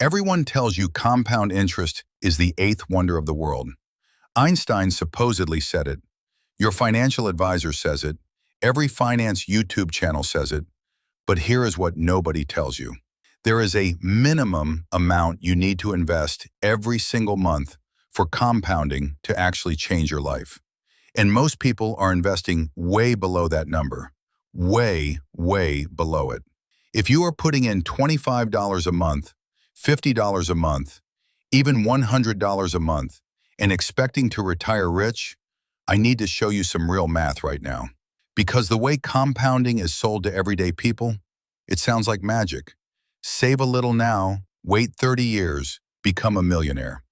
Everyone tells you compound interest is the eighth wonder of the world. Einstein supposedly said it. Your financial advisor says it. Every finance YouTube channel says it. But here is what nobody tells you. There is a minimum amount you need to invest every single month for compounding to actually change your life. And most people are investing way below that number. Way, way below it. If you are putting in $25 a month, $50 a month, even $100 a month, and expecting to retire rich, I need to show you some real math right now. Because the way compounding is sold to everyday people, it sounds like magic. Save a little now, wait 30 years, become a millionaire.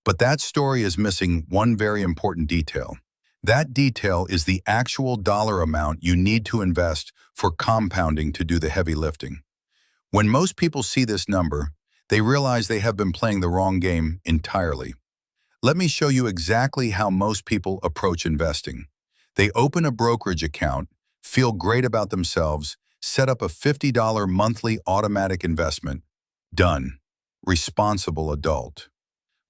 But that story is missing one very important detail. That detail is the actual dollar amount you need to invest for compounding to do the heavy lifting. When most people see this number, they realize they have been playing the wrong game entirely. Let me show you exactly how most people approach investing. They open a brokerage account, feel great about themselves, set up a $50 monthly automatic investment. Done. Responsible adult.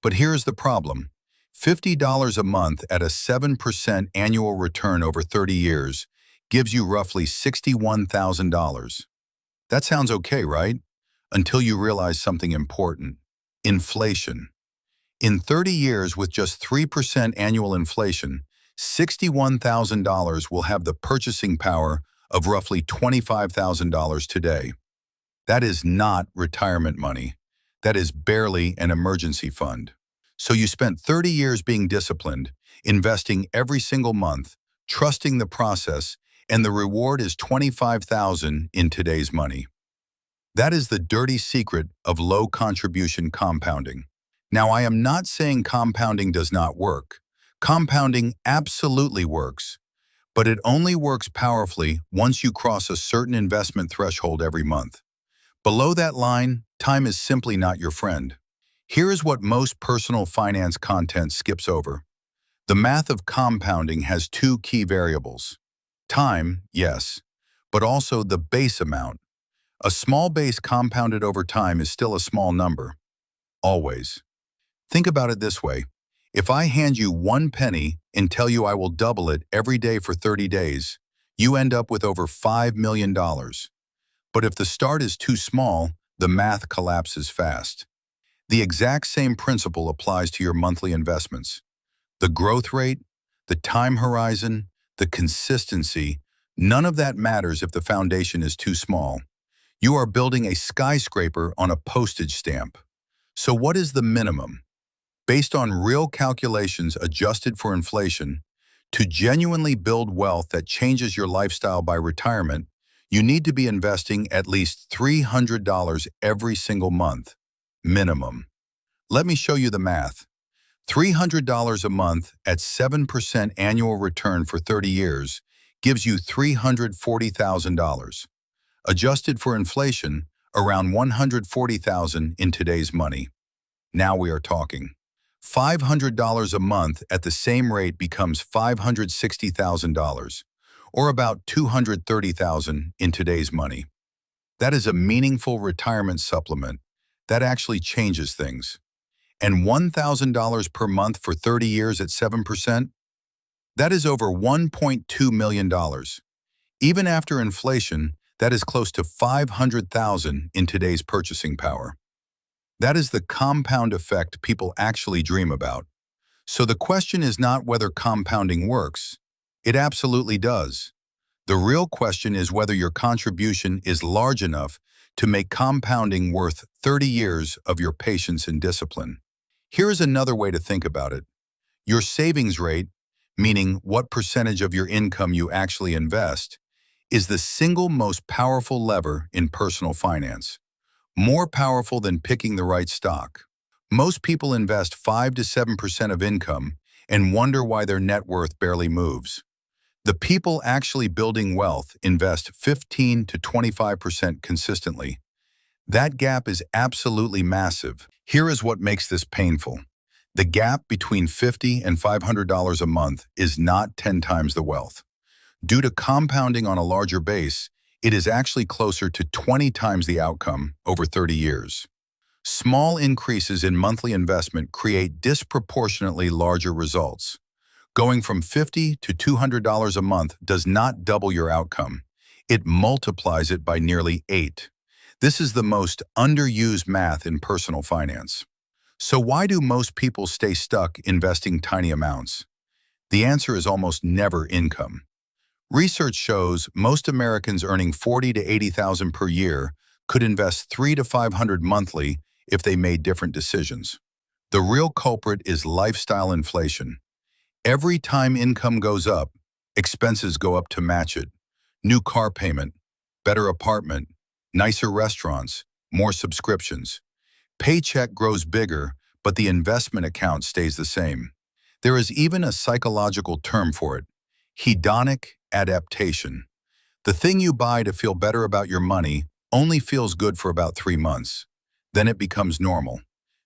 But here's the problem. $50 a month at a 7% annual return over 30 years gives you roughly $61,000. That sounds okay, right? Until you realize something important. Inflation. In 30 years with just 3% annual inflation, $61,000 will have the purchasing power of roughly $25,000 today. That is not retirement money. That is barely an emergency fund. So you spent 30 years being disciplined, investing every single month, trusting the process, and the reward is $25,000 in today's money. That is the dirty secret of low contribution compounding. Now, I am not saying compounding does not work. Compounding absolutely works, but it only works powerfully once you cross a certain investment threshold every month. Below that line, time is simply not your friend. Here is what most personal finance content skips over. The math of compounding has two key variables. Time, yes, but also the base amount. A small base compounded over time is still a small number. Always. Think about it this way. If I hand you 1 penny and tell you I will double it every day for 30 days, you end up with over $5 million. But if the start is too small, the math collapses fast. The exact same principle applies to your monthly investments. The growth rate, the time horizon, the consistency, none of that matters if the foundation is too small. You are building a skyscraper on a postage stamp. So what is the minimum? Based on real calculations adjusted for inflation, to genuinely build wealth that changes your lifestyle by retirement, you need to be investing at least $300 every single month. Minimum. Let me show you the math. $300 a month at 7% annual return for 30 years gives you $340,000. Adjusted for inflation, around $140,000 in today's money. Now we are talking. $500 a month at the same rate becomes $560,000, or about $230,000 in today's money. That is a meaningful retirement supplement. That actually changes things. And $1,000 per month for 30 years at 7%? That is over $1.2 million. Even after inflation, that is close to $500,000 in today's purchasing power. That is the compound effect people actually dream about. So the question is not whether compounding works. It absolutely does. The real question is whether your contribution is large enough to make compounding worth 30 years of your patience and discipline. Here is another way to think about it. Your savings rate, meaning what percentage of your income you actually invest, is the single most powerful lever in personal finance. More powerful than picking the right stock. Most people invest 5 to 7% of income and wonder why their net worth barely moves. The people actually building wealth invest 15 to 25% consistently. That gap is absolutely massive. Here is what makes this painful. The gap between $50 and $500 a month is not 10 times the wealth. Due to compounding on a larger base, it is actually closer to 20 times the outcome over 30 years. Small increases in monthly investment create disproportionately larger results. Going from $50 to $200 a month does not double your outcome. It multiplies it by nearly 8. This is the most underused math in personal finance. So why do most people stay stuck investing tiny amounts? The answer is almost never income. Research shows most Americans earning 40 to 80,000 per year could invest 3 to 500 monthly if they made different decisions. The real culprit is lifestyle inflation. Every time income goes up, expenses go up to match it. New car payment, better apartment, nicer restaurants, more subscriptions. Paycheck grows bigger, but the investment account stays the same. There is even a psychological term for it: hedonic adaptation. The thing you buy to feel better about your money only feels good for about 3 months. Then it becomes normal.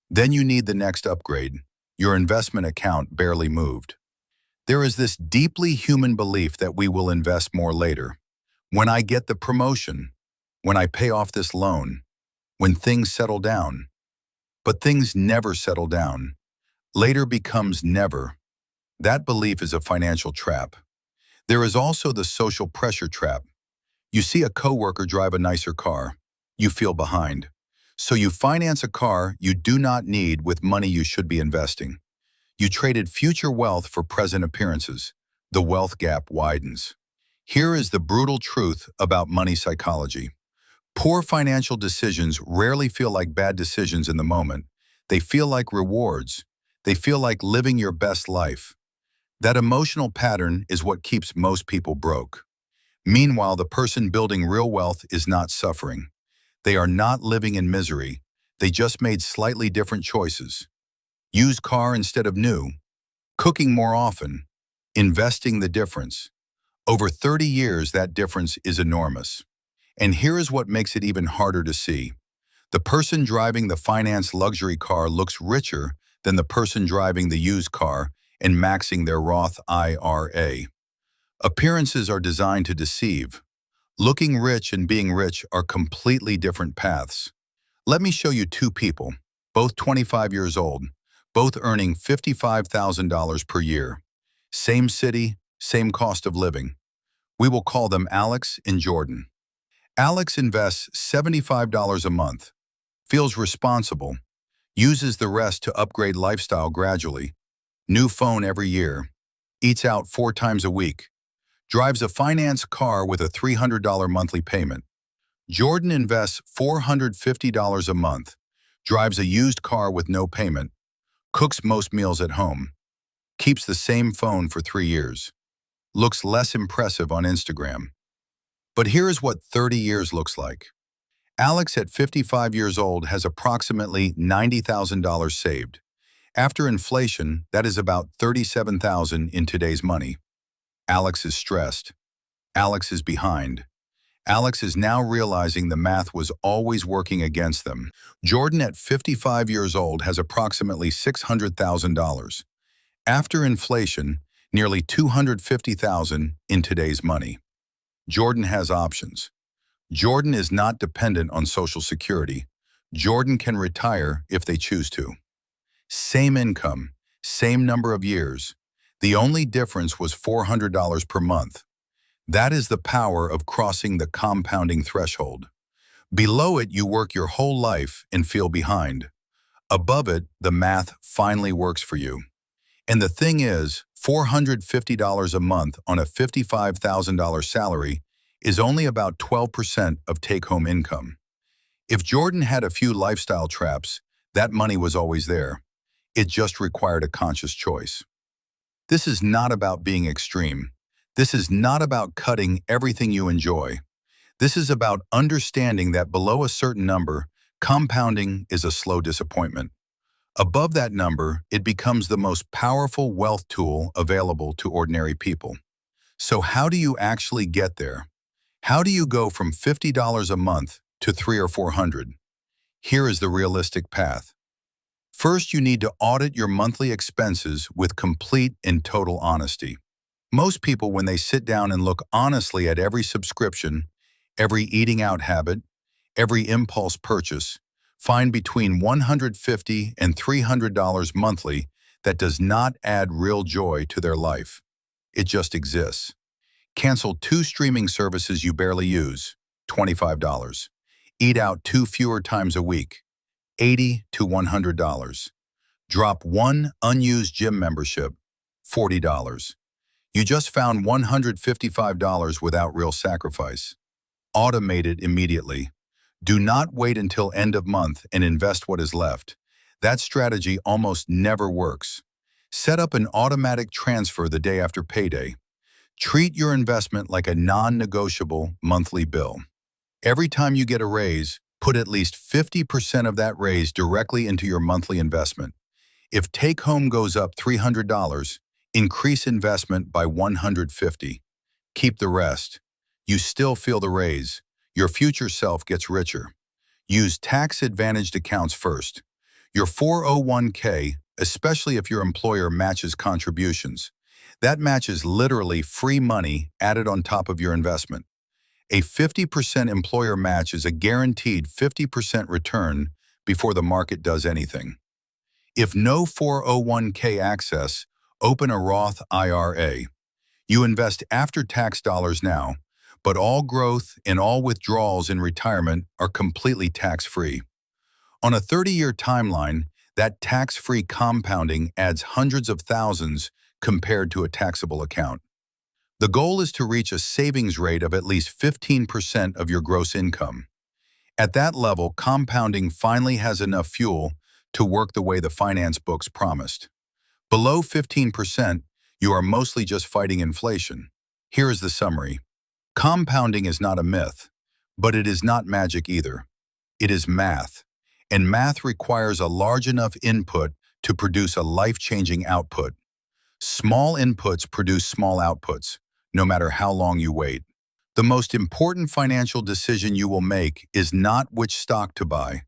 Then you need the next upgrade. Your investment account barely moved. There is this deeply human belief that we will invest more later. When I get the promotion, when I pay off this loan, when things settle down. But things never settle down. Later becomes never. That belief is a financial trap. There is also the social pressure trap. You see a coworker drive a nicer car. You feel behind. So you finance a car you do not need with money you should be investing. You traded future wealth for present appearances. The wealth gap widens. Here is the brutal truth about money psychology. Poor financial decisions rarely feel like bad decisions in the moment. They feel like rewards. They feel like living your best life. That emotional pattern is what keeps most people broke. Meanwhile, the person building real wealth is not suffering. They are not living in misery. They just made slightly different choices. Used car instead of new. Cooking more often. Investing the difference. Over 30 years, that difference is enormous. And here is what makes it even harder to see. The person driving the financed luxury car looks richer than the person driving the used car and maxing their Roth IRA. Appearances are designed to deceive. Looking rich and being rich are completely different paths. Let me show you two people, both 25 years old, both earning $55,000 per year. Same city, same cost of living. We will call them Alex and Jordan. Alex invests $75 a month, feels responsible, uses the rest to upgrade lifestyle gradually, new phone every year, eats out 4 times a week, drives a finance car with a $300 monthly payment. Jordan invests $450 a month, drives a used car with no payment, cooks most meals at home, keeps the same phone for 3 years, looks less impressive on Instagram. But here is what 30 years looks like. Alex at 55 years old has approximately $90,000 saved. After inflation, that is about $37,000 in today's money. Alex is stressed. Alex is behind. Alex is now realizing the math was always working against them. Jordan at 55 years old has approximately $600,000. After inflation, nearly $250,000 in today's money. Jordan has options. Jordan is not dependent on Social Security. Jordan can retire if they choose to. Same income, same number of years. The only difference was $400 per month. That is the power of crossing the compounding threshold. Below it, you work your whole life and feel behind. Above it, the math finally works for you. And the thing is, $450 a month on a $55,000 salary is only about 12% of take-home income. If Jordan had a few lifestyle traps, that money was always there. It just required a conscious choice. This is not about being extreme. This is not about cutting everything you enjoy. This is about understanding that below a certain number, compounding is a slow disappointment. Above that number, it becomes the most powerful wealth tool available to ordinary people. So how do you actually get there? How do you go from $50 a month to $300 or $400? Here is the realistic path. First, you need to audit your monthly expenses with complete and total honesty. Most people, when they sit down and look honestly at every subscription, every eating out habit, every impulse purchase, Find between $150 and $300 monthly that does not add real joy to their life. It just exists. Cancel 2 streaming services you barely use, $25. Eat out 2 fewer times a week, $80 to $100. Drop 1 unused gym membership, $40. You just found $155 without real sacrifice. Automate it immediately. Do not wait until end of month and invest what is left. That strategy almost never works. Set up an automatic transfer the day after payday. Treat your investment like a non-negotiable monthly bill. Every time you get a raise, put at least 50% of that raise directly into your monthly investment. If take-home goes up $300, increase investment by $150. Keep the rest. You still feel the raise. Your future self gets richer. Use tax-advantaged accounts first. Your 401k, especially if your employer matches contributions. That match is literally free money added on top of your investment. A 50% employer match is a guaranteed 50% return before the market does anything. If no 401k access, open a Roth IRA. You invest after-tax dollars now, but all growth and all withdrawals in retirement are completely tax-free. On a 30-year timeline, that tax-free compounding adds hundreds of thousands compared to a taxable account. The goal is to reach a savings rate of at least 15% of your gross income. At that level, compounding finally has enough fuel to work the way the finance books promised. Below 15%, you are mostly just fighting inflation. Here is the summary. Compounding is not a myth, but it is not magic either. It is math, and math requires a large enough input to produce a life-changing output. Small inputs produce small outputs, no matter how long you wait. The most important financial decision you will make is not which stock to buy,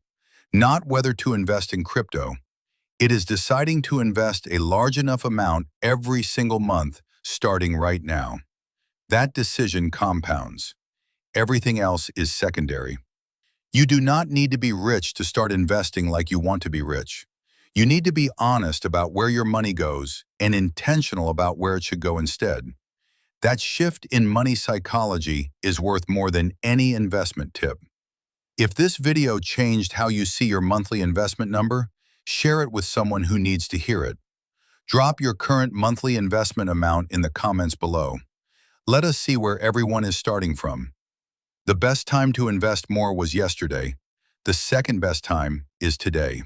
not whether to invest in crypto. It is deciding to invest a large enough amount every single month, starting right now. That decision compounds. Everything else is secondary. You do not need to be rich to start investing like you want to be rich. You need to be honest about where your money goes and intentional about where it should go instead. That shift in money psychology is worth more than any investment tip. If this video changed how you see your monthly investment number, share it with someone who needs to hear it. Drop your current monthly investment amount in the comments below. Let us see where everyone is starting from. The best time to invest more was yesterday. The second best time is today.